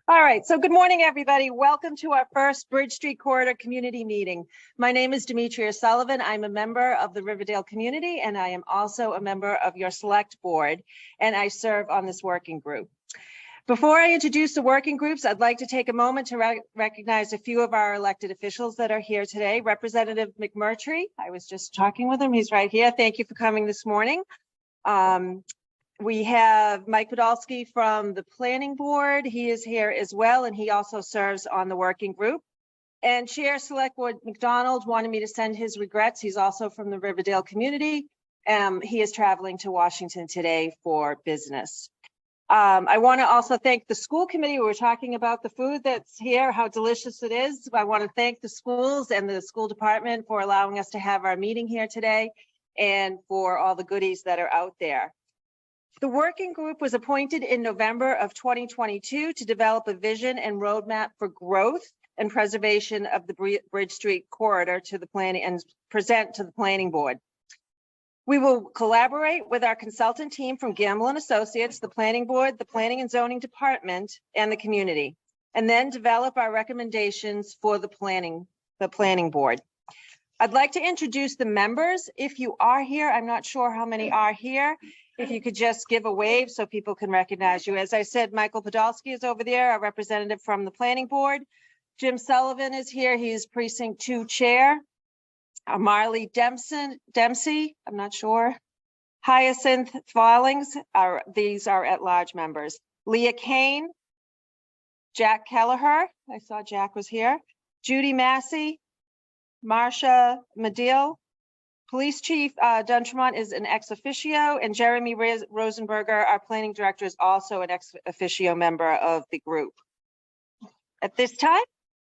All right, so good morning, everybody. Welcome to our first Bridge Street Corridor Community Meeting. My name is Dimitria Sullivan. I'm a member of the Riverdale community, and I am also a member of your select board, and I serve on this working group. Before I introduce the working groups, I'd like to take a moment to recognize a few of our elected officials that are here today. Representative McMurtry, I was just talking with him. He's right here. Thank you for coming this morning. We have Mike Podolsky from the planning board. He is here as well, and he also serves on the working group. And Chair Select Board McDonald wanted me to send his regrets. He's also from the Riverdale community. He is traveling to Washington today for business. I want to also thank the school committee. We were talking about the food that's here, how delicious it is. I want to thank the schools and the school department for allowing us to have our meeting here today and for all the goodies that are out there. The working group was appointed in November of 2022 to develop a vision and roadmap for growth and preservation of the Bridge Street corridor to the planning and present to the planning board. We will collaborate with our consultant team from Gamble & Associates, the planning board, the planning and zoning department, and the community, and then develop our recommendations for the planning board. I'd like to introduce the members. If you are here, I'm not sure how many are here. If you could just give a wave so people can recognize you. As I said, Michael Podolsky is over there, a representative from the planning board. Jim Sullivan is here. He's precinct 2 chair. Marley Dempsey, I'm not sure. Hyacinth Fallings, these are at-large members. Leah Kane, Jack Kelleher, I saw Jack was here. Judy Massey, Marsha Medill, Police Chief Duntremont is an ex officio, and Jeremy Rosenberger, our planning director, is also an ex officio member of the group. At this time,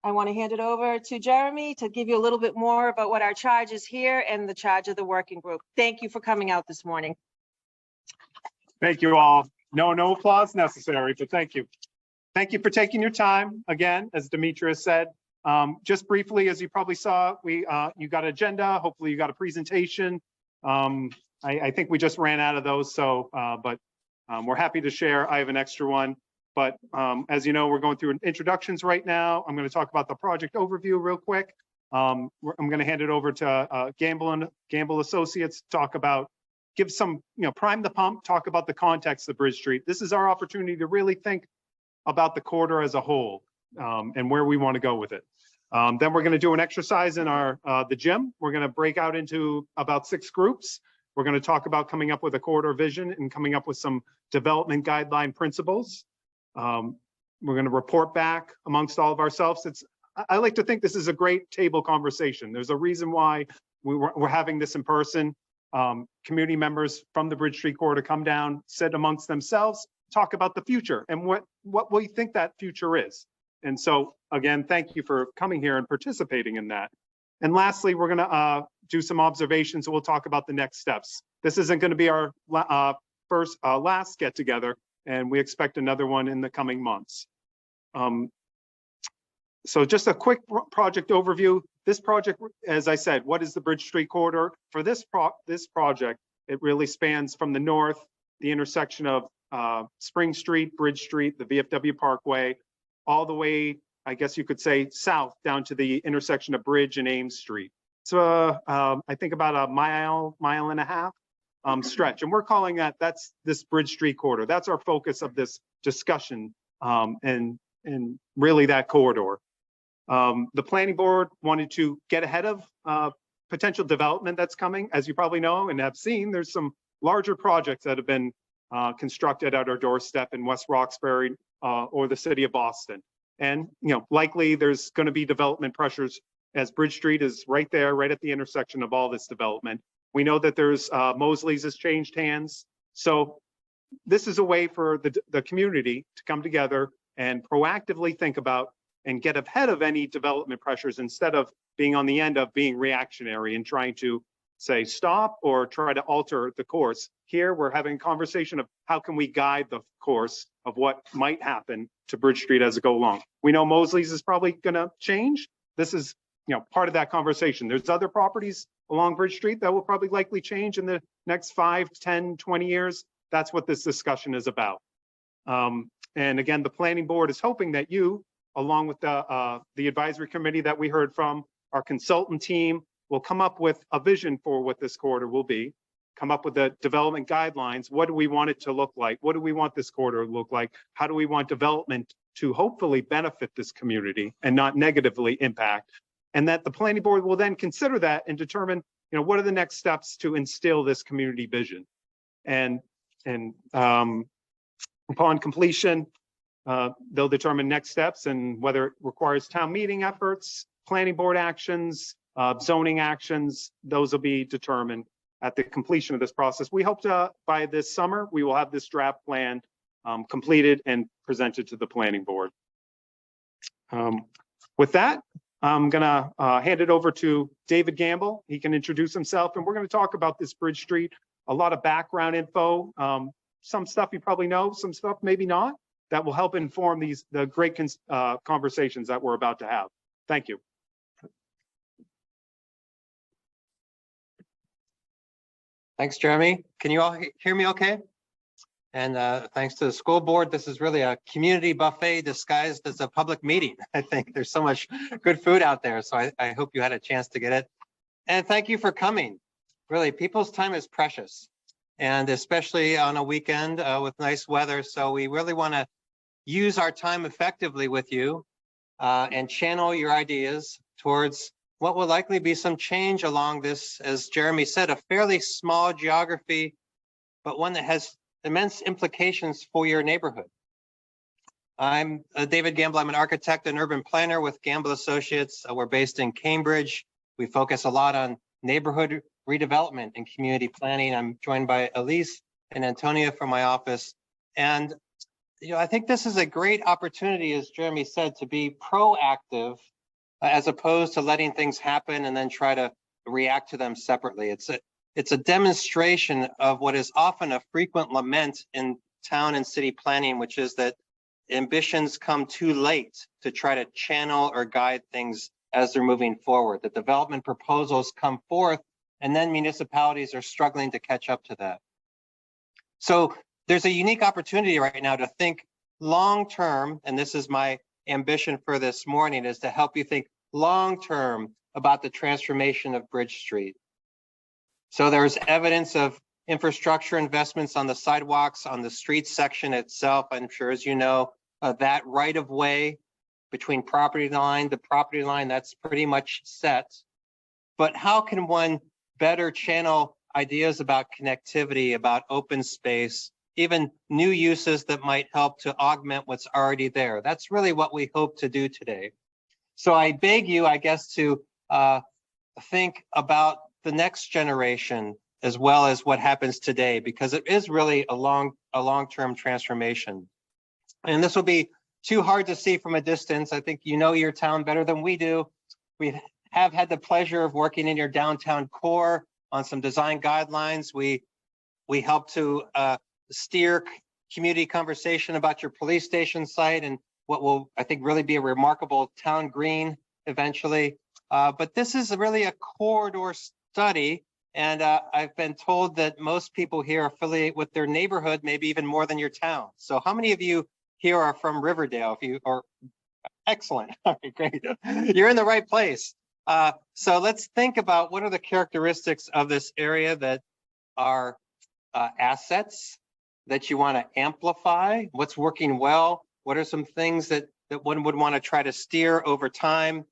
I want to hand it over to Jeremy to give you a little bit more about what our charge is here and the charge of the working group. Thank you for coming out this morning. Thank you all. No applause necessary, but thank you. Thank you for taking your time. Again, as Dimitria said, just briefly, as you probably saw, you got an agenda. Hopefully you got a presentation. I think we just ran out of those, so but we're happy to share. I have an extra one. But as you know, we're going through introductions right now. I'm going to talk about the project overview real quick. I'm going to hand it over to Gamble Associates, give some, prime the pump, talk about the context of Bridge Street. This is our opportunity to really think about the corridor as a whole and where we want to go with it. Then we're going to do an exercise in the gym. We're going to break out into about 6 groups. We're going to talk about coming up with a corridor vision and coming up with some development guideline principles. We're going to report back amongst all of ourselves. I like to think this is a great table conversation. There's a reason why we're having this in person. Community members from the Bridge Street corridor come down, sit amongst themselves, talk about the future and what we think that future is. And so again, thank you for coming here and participating in that. And lastly, we're going to do some observations and we'll talk about the next steps. This isn't going to be our last get together, and we expect another one in the coming months. So just a quick project overview. This project, as I said, what is the Bridge Street corridor? For this project, it really spans from the north, the intersection of Spring Street, Bridge Street, the VFW Parkway, all the way, I guess you could say, south down to the intersection of Bridge and Ames Street. So I think about a mile and a half stretch, and we're calling that's this Bridge Street corridor. That's our focus of this discussion, and really that corridor. The planning board wanted to get ahead of potential development that's coming. As you probably know and have seen, there's some larger projects that have been constructed at our doorstep in West Roxbury or the city of Boston. And likely there's going to be development pressures as Bridge Street is right there, right at the intersection of all this development. We know that there's Mosley's has changed hands. So this is a way for the community to come together and proactively think about and get ahead of any development pressures instead of being on the end of being reactionary and trying to say stop or try to alter the course. Here we're having a conversation of how can we guide the course of what might happen to Bridge Street as it go along. We know Mosley's is probably going to change. This is part of that conversation. There's other properties along Bridge Street that will probably likely change in the next 5, 10, 20 years. That's what this discussion is about. And again, the planning board is hoping that you, along with the advisory committee that we heard from, our consultant team, will come up with a vision for what this corridor will be, come up with the development guidelines. What do we want it to look like? What do we want this corridor to look like? How do we want development to hopefully benefit this community and not negatively impact? And that the planning board will then consider that and determine, what are the next steps to instill this community vision? And upon completion, they'll determine next steps and whether it requires town meeting efforts, planning board actions, zoning actions. Those will be determined at the completion of this process. We hope to, by this summer, we will have this draft plan completed and presented to the planning board. With that, I'm gonna hand it over to David Gamble. He can introduce himself, and we're gonna talk about this Bridge Street, a lot of background info, some stuff you probably know, some stuff maybe not, that will help inform the great conversations that we're about to have. Thank you. Thanks, Jeremy. Can you all hear me okay? And thanks to the school board, this is really a community buffet disguised as a public meeting. I think there's so much good food out there, so I hope you had a chance to get it. And thank you for coming. Really, people's time is precious, and especially on a weekend with nice weather. So we really want to use our time effectively with you and channel your ideas towards what will likely be some change along this, as Jeremy said, a fairly small geography, but one that has immense implications for your neighborhood. I'm David Gamble. I'm an architect and urban planner with Gamble Associates. We're based in Cambridge. We focus a lot on neighborhood redevelopment and community planning. I'm joined by Elise and Antonia from my office. And I think this is a great opportunity, as Jeremy said, to be proactive as opposed to letting things happen and then try to react to them separately. It's a demonstration of what is often a frequent lament in town and city planning, which is that ambitions come too late to try to channel or guide things as they're moving forward. The development proposals come forth, and then municipalities are struggling to catch up to that. So there's a unique opportunity right now to think long-term, and this is my ambition for this morning, is to help you think long-term about the transformation of Bridge Street. So there's evidence of infrastructure investments on the sidewalks, on the street section itself. I'm sure, as you know, that right of way between property line to property line, that's pretty much set. But how can one better channel ideas about connectivity, about open space, even new uses that might help to augment what's already there? That's really what we hope to do today. So I beg you, I guess, to think about the next generation as well as what happens today, because it is really a long-term transformation. And this will be too hard to see from a distance. I think you know your town better than we do. We have had the pleasure of working in your downtown core on some design guidelines. We help to steer community conversation about your police station site and what will, I think, really be a remarkable town green eventually. But this is really a corridor study, and I've been told that most people here affiliate with their neighborhood, maybe even more than your town. So how many of you here are from Riverdale? If you are, excellent. All right, great. You're in the right place. So let's think about what are the characteristics of this area that are assets that you want to amplify, what's working well, what are some things that one would want to try to steer over time.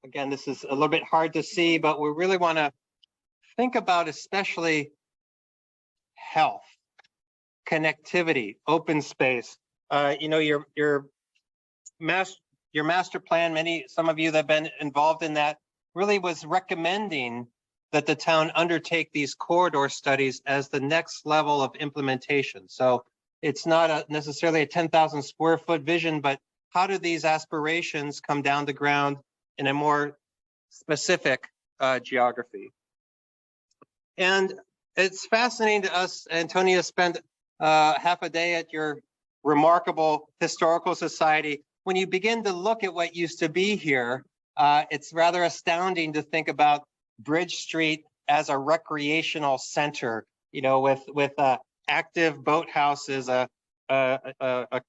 Again, this is a little bit hard to see, but we really want to think about especially health, connectivity, open space. Your master plan, some of you that have been involved in that, really was recommending that the town undertake these corridor studies as the next level of implementation. So it's not necessarily a 10,000 square foot vision, but how do these aspirations come down to ground in a more specific geography? And it's fascinating to us. Antonia spent half a day at your remarkable historical society. When you begin to look at what used to be here, it's rather astounding to think about Bridge Street as a recreational center, with active boathouses, a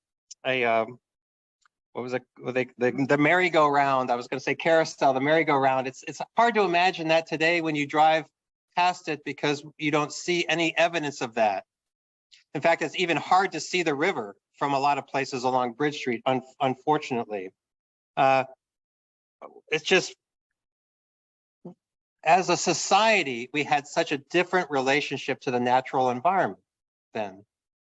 what was it? The merry-go-round. I was going to say carousel, the merry-go-round. It's hard to imagine that today when you drive past it because you don't see any evidence of that. In fact, it's even hard to see the river from a lot of places along Bridge Street, unfortunately. It's just, as a society, we had such a different relationship to the natural environment then.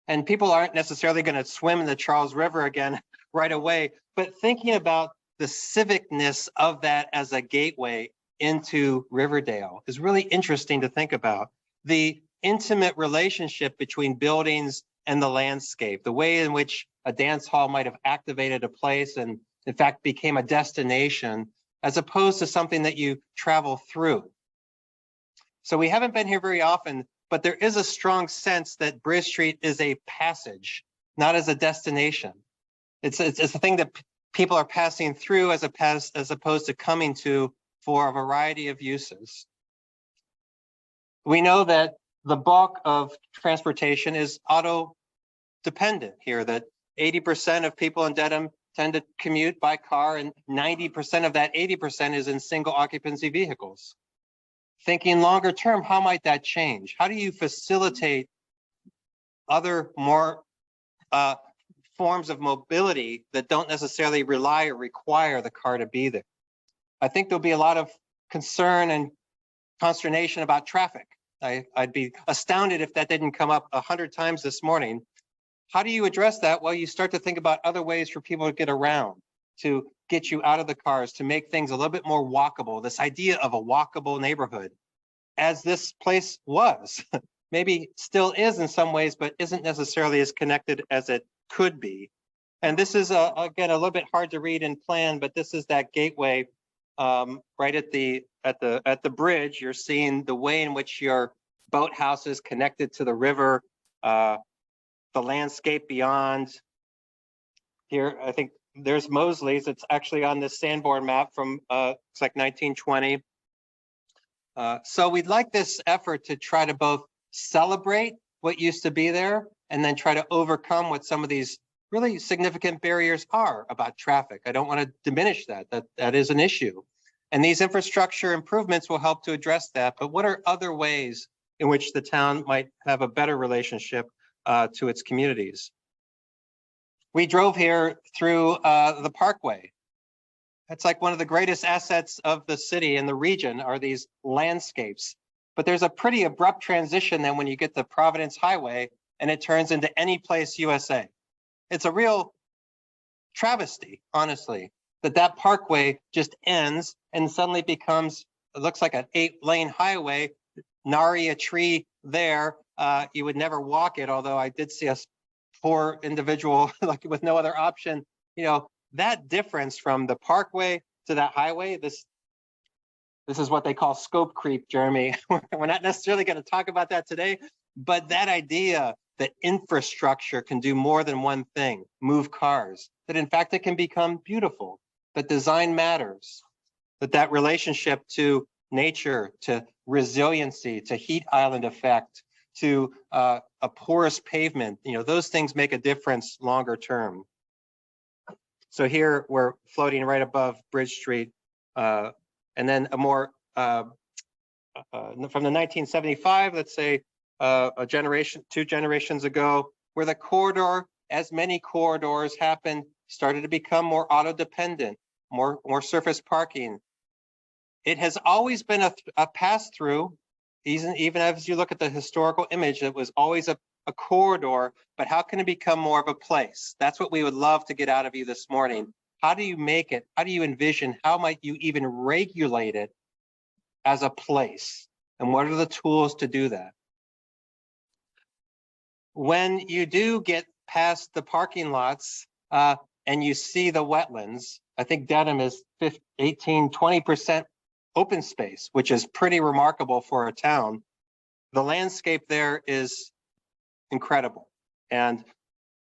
And people aren't necessarily going to swim in the Charles River again right away, but thinking about the civicness of that as a gateway into Riverdale is really interesting to think about. The intimate relationship between buildings and the landscape, the way in which a dance hall might have activated a place and in fact became a destination, as opposed to something that you travel through. So we haven't been here very often, but there is a strong sense that Bridge Street is a passage, not as a destination. It's a thing that people are passing through as opposed to coming to for a variety of uses. We know that the bulk of transportation is auto dependent here, that 80% of people in Dedham tend to commute by car, and 90% of that 80% is in single occupancy vehicles. Thinking longer term, how might that change? How do you facilitate other more forms of mobility that don't necessarily rely or require the car to be there? I think there'll be a lot of concern and consternation about traffic. I'd be astounded if that didn't come up 100 times this morning. How do you address that? Well, you start to think about other ways for people to get around, to get you out of the cars, to make things a little bit more walkable. This idea of a walkable neighborhood, as this place was, maybe still is in some ways, but isn't necessarily as connected as it could be. And this is, again, a little bit hard to read and plan, but this is that gateway right at the bridge. You're seeing the way in which your boathouse is connected to the river, the landscape beyond. Here, I think there's Mosley's. It's actually on this Sanborn map from it's like 1920. So we'd like this effort to try to both celebrate what used to be there and then try to overcome what some of these really significant barriers are about traffic. I don't want to diminish that. That is an issue. And these infrastructure improvements will help to address that. But what are other ways in which the town might have a better relationship to its communities? We drove here through the Parkway. It's like one of the greatest assets of the city and the region are these landscapes. But there's a pretty abrupt transition then when you get to Providence Highway and it turns into Any Place USA. It's a real travesty, honestly, that Parkway just ends and suddenly becomes, it looks like an 8-lane highway, nary a tree there. You would never walk it, although I did see a poor individual like with no other option. You know, that difference from the Parkway to that highway, this is what they call scope creep, Jeremy. We're not necessarily going to talk about that today, but that idea that infrastructure can do more than one thing, move cars, that in fact it can become beautiful, that design matters, that relationship to nature, to resiliency, to heat island effect, to a porous pavement, you know, those things make a difference longer term. So here we're floating right above Bridge Street, and then a more, from the 1975, let's say a generation, 2 generations ago, where the corridor, as many corridors happened, started to become more auto dependent, more surface parking. It has always been a pass through, even as you look at the historical image, it was always a corridor, but how can it become more of a place? That's what we would love to get out of you this morning. How do you make it? How do you envision? How might you even regulate it as a place? And what are the tools to do that? When you do get past the parking lots and you see the wetlands, I think Dedham is 18, 20% open space, which is pretty remarkable for a town. The landscape there is incredible. And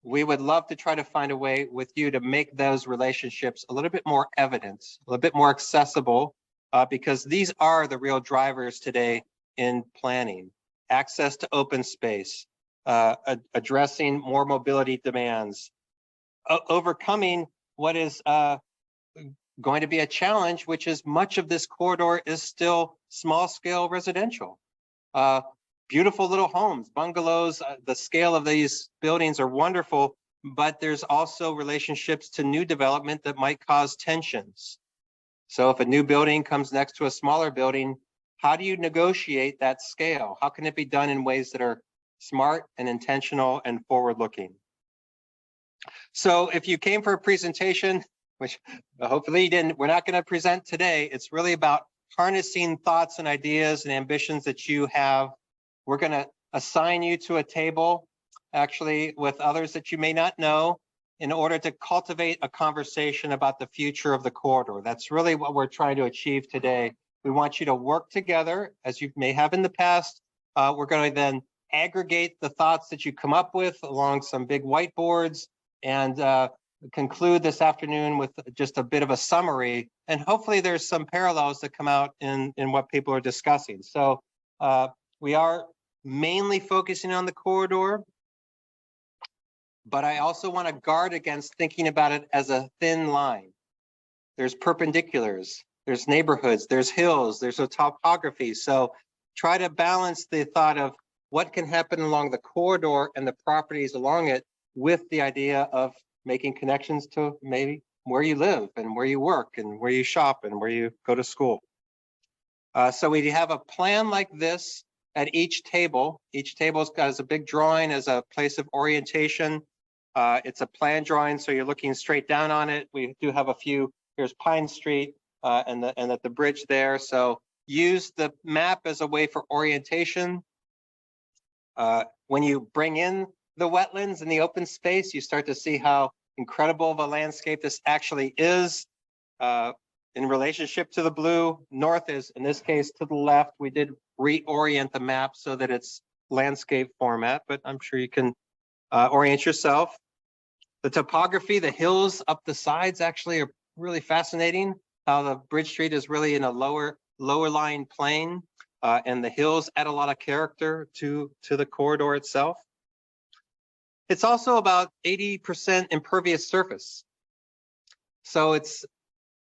we would love to try to find a way with you to make those relationships a little bit more evident, a little bit more accessible, because these are the real drivers today in planning. Access to open space, addressing more mobility demands, overcoming what is going to be a challenge, which is much of this corridor is still small scale residential. Beautiful little homes, bungalows, the scale of these buildings are wonderful, but there's also relationships to new development that might cause tensions. So if a new building comes next to a smaller building, how do you negotiate that scale? How can it be done in ways that are smart and intentional and forward-looking? So if you came for a presentation, which hopefully you didn't, we're not going to present today. It's really about harnessing thoughts and ideas and ambitions that you have. We're going to assign you to a table, actually, with others that you may not know, in order to cultivate a conversation about the future of the corridor. That's really what we're trying to achieve today. We want you to work together, as you may have in the past. We're going to then aggregate the thoughts that you come up with along some big whiteboards and conclude this afternoon with just a bit of a summary. And hopefully there's some parallels that come out in what people are discussing. So we are mainly focusing on the corridor, but I also want to guard against thinking about it as a thin line. There's perpendiculars, there's neighborhoods, there's hills, there's a topography. So try to balance the thought of what can happen along the corridor and the properties along it with the idea of making connections to maybe where you live and where you work and where you shop and where you go to school. So we have a plan like this at each table. Each table has a big drawing as a place of orientation. It's a plan drawing, so you're looking straight down on it. We do have a few, here's Pine Street and at the bridge there. So use the map as a way for orientation. When you bring in the wetlands and the open space, you start to see how incredible of a landscape this actually is in relationship to the blue. North is, in this case, to the left. We did reorient the map so that it's landscape format, but I'm sure you can orient yourself. The topography, the hills up the sides actually are really fascinating. How the Bridge Street is really in a lower lying plane, and the hills add a lot of character to the corridor itself. It's also about 80% impervious surface. So it's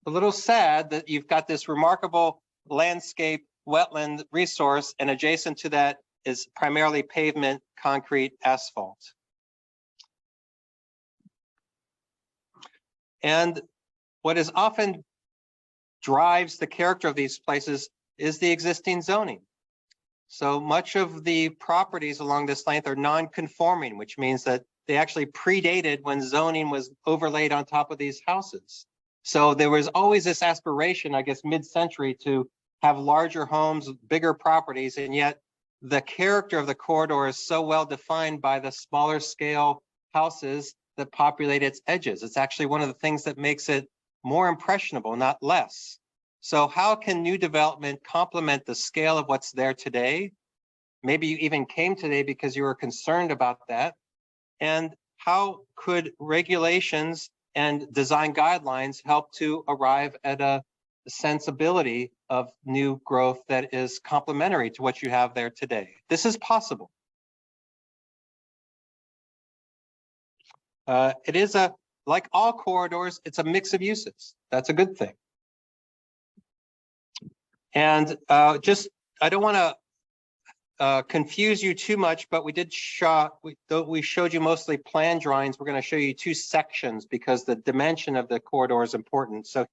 a little sad that you've got this remarkable landscape wetland resource, and adjacent to that is primarily pavement, concrete, asphalt. And what is often drives the character of these places is the existing zoning. So much of the properties along this length are non-conforming, which means that they actually predated when zoning was overlaid on top of these houses. So there was always this aspiration, I guess, mid-century to have larger homes, bigger properties, and yet the character of the corridor is so well defined by the smaller scale houses that populate its edges. It's actually one of the things that makes it more impressionable, not less. So how can new development complement the scale of what's there today? Maybe you even came today because you were concerned about that. And how could regulations and design guidelines help to arrive at a sensibility of new growth that is complementary to what you have there today? This is possible. It is like all corridors, it's a mix of uses. That's a good thing. And I don't want to confuse you too much, but we showed you mostly plan drawings. We're going to show you two sections because the dimension of the corridor is important. So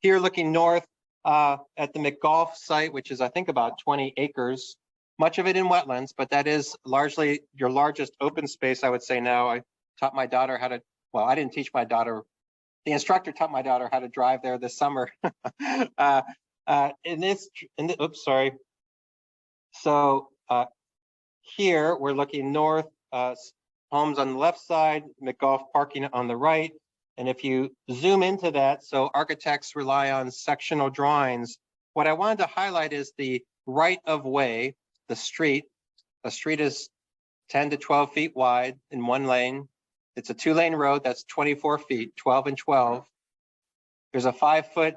here looking north at the McGolf site, which is I think about 20 acres, much of it in wetlands, but that is largely your largest open space, I would say now. I taught my daughter how to, well, I didn't teach my daughter. The instructor taught my daughter how to drive there this summer. Oops, sorry. So here we're looking north, homes on the left side, McGolf parking on the right. And if you zoom into that, so architects rely on sectional drawings. What I wanted to highlight is the right of way, the street. A street is 10 to 12 feet wide in one lane. It's a 2-lane road that's 24 feet, 12 and 12. There's a 5-foot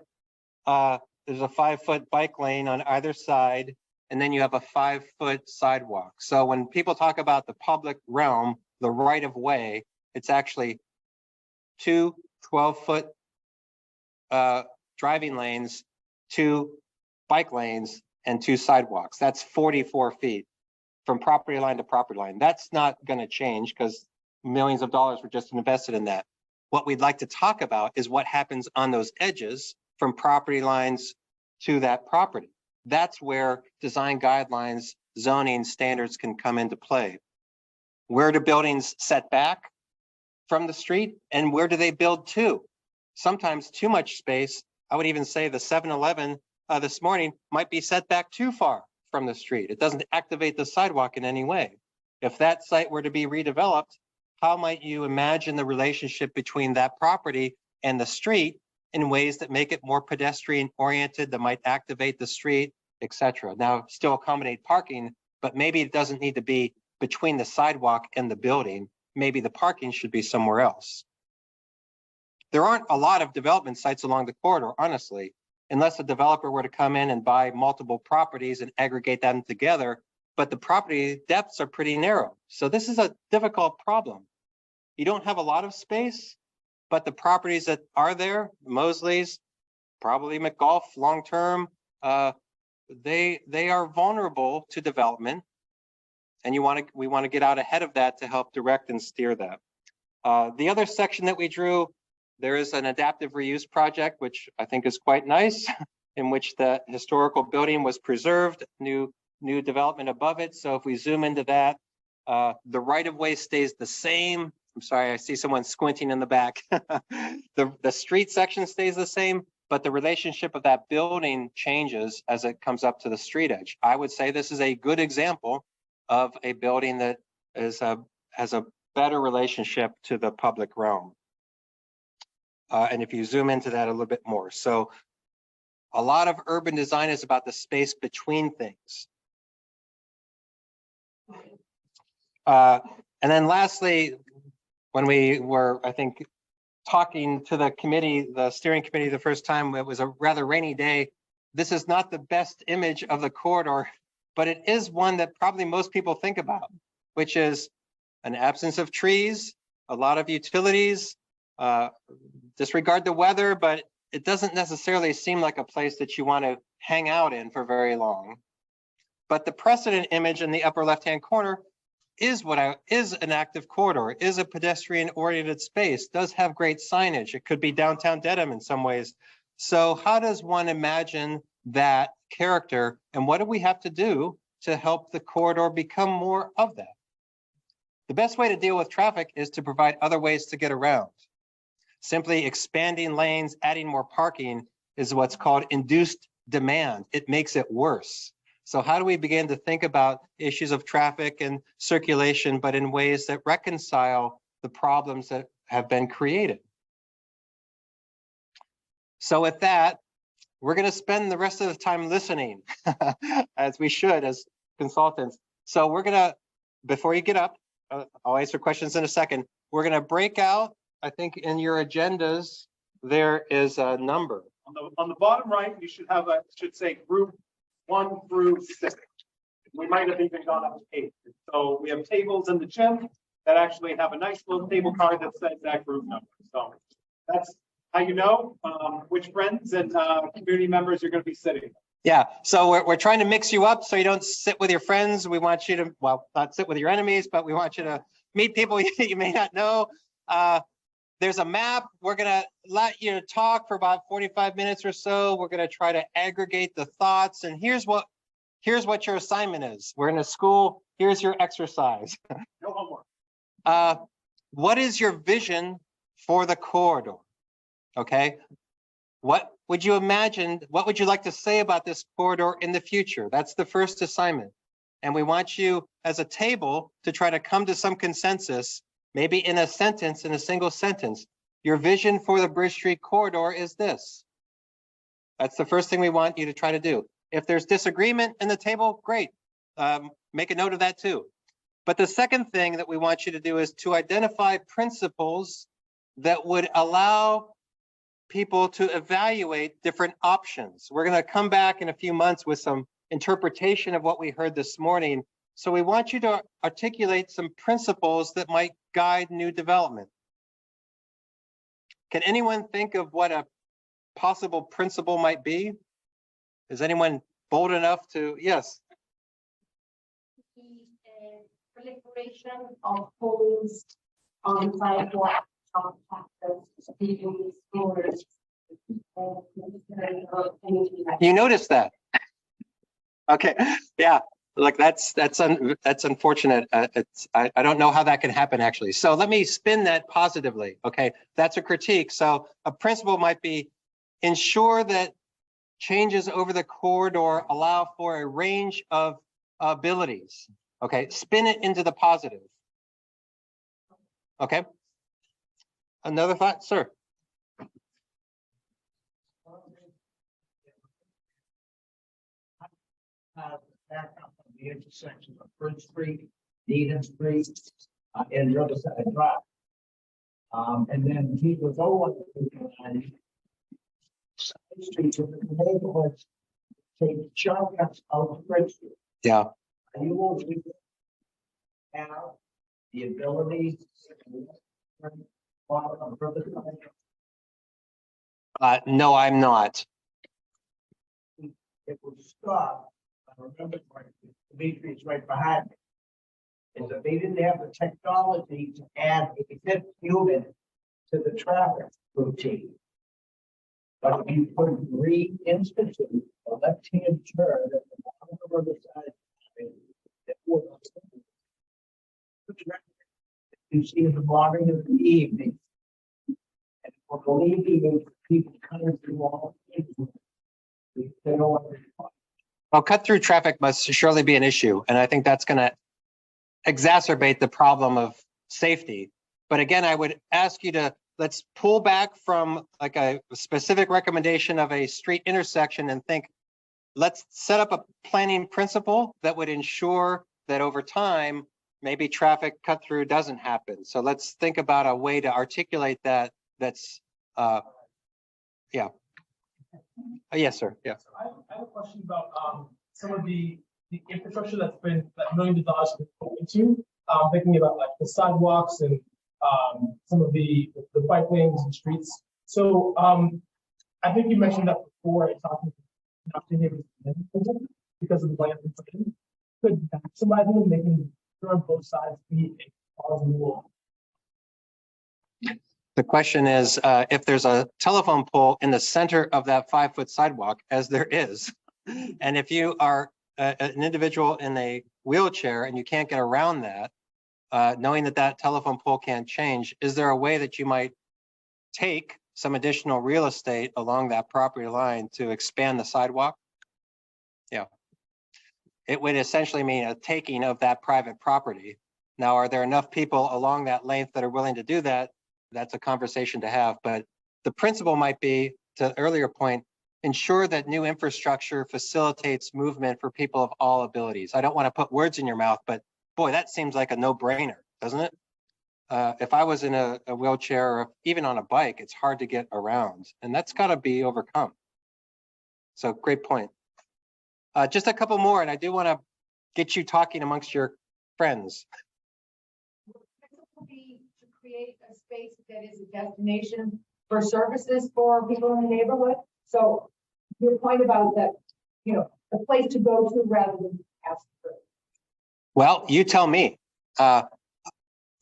bike lane on either side, and then you have a 5-foot sidewalk. So when people talk about the public realm, the right of way, it's actually 2 12-foot driving lanes, 2 bike lanes, and 2 sidewalks. That's 44 feet from property line to property line. That's not going to change because millions of dollars were just invested in that. What we'd like to talk about is what happens on those edges from property lines to that property. That's where design guidelines, zoning standards can come into play. Where do buildings set back from the street, and where do they build to? Sometimes too much space. I would even say the 7-Eleven this morning might be set back too far from the street. It doesn't activate the sidewalk in any way. If that site were to be redeveloped, how might you imagine the relationship between that property and the street in ways that make it more pedestrian oriented, that might activate the street, etc. Now, still accommodate parking, but maybe it doesn't need to be between the sidewalk and the building. Maybe the parking should be somewhere else. There aren't a lot of development sites along the corridor, honestly, unless a developer were to come in and buy multiple properties and aggregate them together, but the property depths are pretty narrow. So this is a difficult problem. You don't have a lot of space, but the properties that are there, Mosley's, probably McGolf long-term, they are vulnerable to development. And we want to get out ahead of that to help direct and steer that. The other section that we drew, there is an adaptive reuse project, which I think is quite nice, in which the historical building was preserved, new development above it. So if we zoom into that, the right-of-way stays the same. I'm sorry, I see someone squinting in the back. The street section stays the same, but the relationship of that building changes as it comes up to the street edge. I would say this is a good example of a building that has a better relationship to the public realm. And if you zoom into that a little bit more. So a lot of urban design is about the space between things. And then lastly, when we were, I think, talking to the committee, the steering committee the first time, it was a rather rainy day. This is not the best image of the corridor, but it is one that probably most people think about, which is an absence of trees, a lot of utilities, disregard the weather, but it doesn't necessarily seem like a place that you want to hang out in for very long. But the precedent image in the upper left-hand corner is an active corridor, is a pedestrian-oriented space, does have great signage. It could be downtown Dedham in some ways. So how does one imagine that character, and what do we have to do to help the corridor become more of that? The best way to deal with traffic is to provide other ways to get around. Simply expanding lanes, adding more parking is what's called induced demand. It makes it worse. So how do we begin to think about issues of traffic and circulation, but in ways that reconcile the problems that have been created? So with that, we're going to spend the rest of the time listening, as we should as consultants. So we're going to, before you get up, I'll answer questions in a second. We're going to break out, I think in your agendas, there is a number. On the bottom right, you should have should say group 1 through 6. We might have even gone up to 8. So we have tables in the gym that actually have a nice little table card that says that group number. So that's how you know which friends and community members you're going to be sitting with. Yeah, so we're trying to mix you up so you don't sit with your friends. We want you to, well, not sit with your enemies, but we want you to meet people you may not know. There's a map. We're going to let you talk for about 45 minutes or so. We're going to try to aggregate the thoughts. And here's what your assignment is. We're in a school. Here's your exercise. No homework. What is your vision for the corridor? Okay. What would you imagine? What would you like to say about this corridor in the future? That's the first assignment. And we want you as a table to try to come to some consensus, maybe in a sentence, in a single sentence. Your vision for the Bridge Street corridor is this. That's the first thing we want you to try to do. If there's disagreement in the table, great. Make a note of that too. But the second thing that we want you to do is to identify principles that would allow people to evaluate different options. We're going to come back in a few months with some interpretation of what we heard this morning. So we want you to articulate some principles that might guide new development. Can anyone think of what a possible principle might be? Is anyone bold enough to? Yes. The proliferation of homes on sidewalks, on tractors, speeding, scooters. You noticed that? Okay, yeah. Look, that's unfortunate. I don't know how that can happen actually. So let me spin that positively. Okay, that's a critique. So a principle might be ensure that changes over the corridor allow for a range of abilities. Okay, spin it into the positive. Okay. Another thought, sir? Back up on the intersection of Bridge Street, Needham Street, and Riverside Drive. And then he was over on side streets in the neighborhoods, take shortcuts out of Bridge Street. Yeah. Are you will have the ability to on Riverside? No, I'm not. It would stop. I remember Dimitri's right behind me. Is that they didn't have the technology to add a fifth human to the traffic routine. But if you could reinstitute a left-hand turn at the bottom of the side, it would. You see in the morning and the evening. And for believing people coming through all they don't want to. Well, cut through traffic must surely be an issue. And I think that's going to exacerbate the problem of safety. But again, I would ask you to, let's pull back from like a specific recommendation of a street intersection and think, let's set up a planning principle that would ensure that over time, maybe traffic cut through doesn't happen. So let's think about a way to articulate that. That's, yeah. Yes, sir. Yeah. So I have a question about some of the infrastructure that's been that millions of dollars have been put into. Thinking about like the sidewalks and some of the bike lanes and streets. So I think you mentioned that before. Talking because of the land could maximize it, making sure both sides be a plausible. The question is, if there's a telephone pole in the center of that 5-foot sidewalk, as there is, and if you are an individual in a wheelchair and you can't get around that, knowing that that telephone pole can't change, is there a way that you might take some additional real estate along that property line to expand the sidewalk? Yeah. It would essentially mean a taking of that private property. Now, are there enough people along that length that are willing to do that? That's a conversation to have, but the principle might be, to the earlier point, ensure that new infrastructure facilitates movement for people of all abilities. I don't want to put words in your mouth, but boy, that seems like a no-brainer, doesn't it? If I was in a wheelchair or even on a bike, it's hard to get around, and that's got to be overcome. So great point. Just a couple more, and I do want to get you talking amongst your friends. To create a space that is a destination for services for people in the neighborhood. So your point about that, you know, a place to go to rather than ask for. Well, you tell me.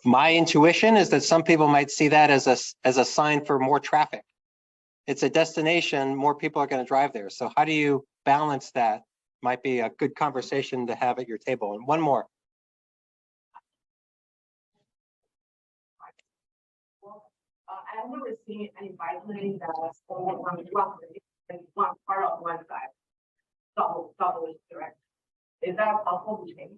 My intuition is that some people might see that as a sign for more traffic. It's a destination, more people are going to drive there. So how do you balance that? Might be a good conversation to have at your table. And one more. I've never seen any bike lanes that are only one part on one side. Double direct. Is that possible to change?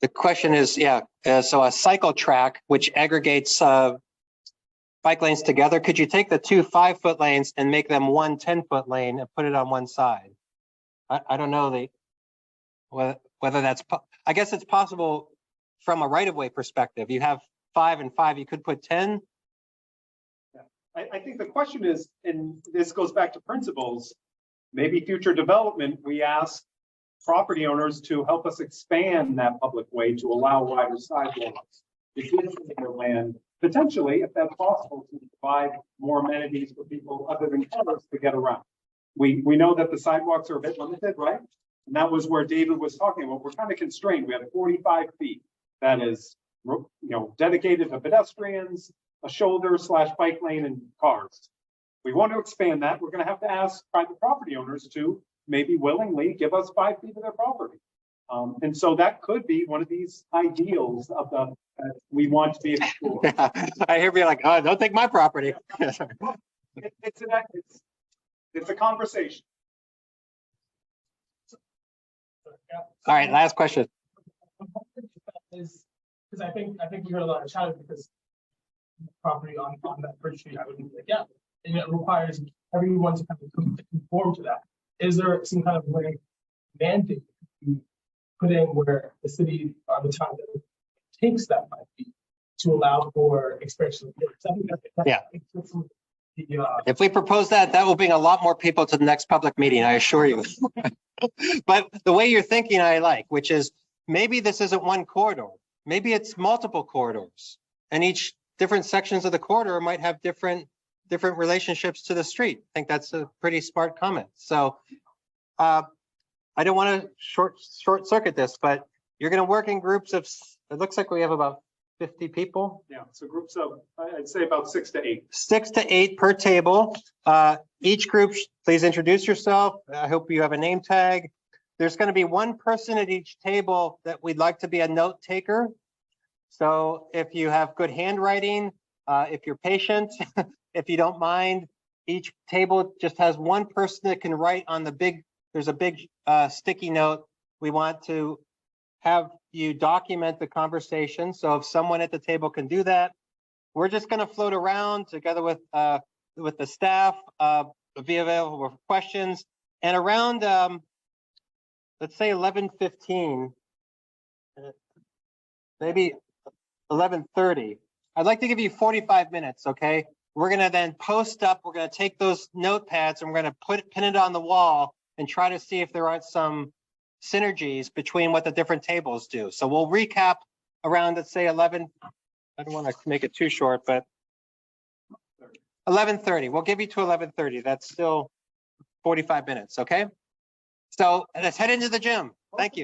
The question is, yeah, so a cycle track which aggregates bike lanes together, could you take the two 5-foot lanes and make them one 10-foot lane and put it on one side? I don't know whether that's, I guess it's possible from a right-of-way perspective. You have 5 and 5, you could put 10. I think the question is, and this goes back to principles, maybe future development, we ask property owners to help us expand that public way to allow wider sidewalks. If you their land potentially, if that's possible, to provide more amenities for people other than cars to get around. We know that the sidewalks are a bit limited, right? And that was where David was talking about. We're kind of constrained. We have 45 feet that is, dedicated to pedestrians, a shoulder/bike lane and cars. We want to expand that. We're going to have to ask private property owners to maybe willingly give us 5 feet of their property. And so that could be one of these ideals of the, we want to be explored. I hear you like, oh, don't take my property. It's a conversation. All right, last question. Is, because I think we heard a lot of chatter because property on that bridge street, I would be like, yeah, and it requires everyone to kind of conform to that. Is there some kind of way mandate to put in where the city or the town takes that 5 feet to allow for expansion? Yeah. If we propose that, that will bring a lot more people to the next public meeting, I assure you. But the way you're thinking, I like, which is maybe this isn't one corridor. Maybe it's multiple corridors, and each different sections of the corridor might have different relationships to the street. I think that's a pretty smart comment. So I don't want to short circuit this, but you're going to work in groups of, it looks like we have about 50 people. Yeah, so groups of, I'd say about 6 to 8. 6 to 8 per table. Each group, please introduce yourself. I hope you have a name tag. There's going to be one person at each table that we'd like to be a note taker. So if you have good handwriting, if you're patient, if you don't mind, each table just has one person that can write on the big, there's a big sticky note. We want to have you document the conversation. So if someone at the table can do that, we're just going to float around together with the staff, be available for questions. And around, let's say 11:15, maybe 11:30. I'd like to give you 45 minutes, okay? We're going to then post up, we're going to take those notepads and we're going to pin it on the wall and try to see if there aren't some synergies between what the different tables do. So we'll recap around, let's say 11, I don't want to make it too short, but 11:30. We'll give you to 11:30. That's still 45 minutes, okay? So let's head into the gym. Thank you.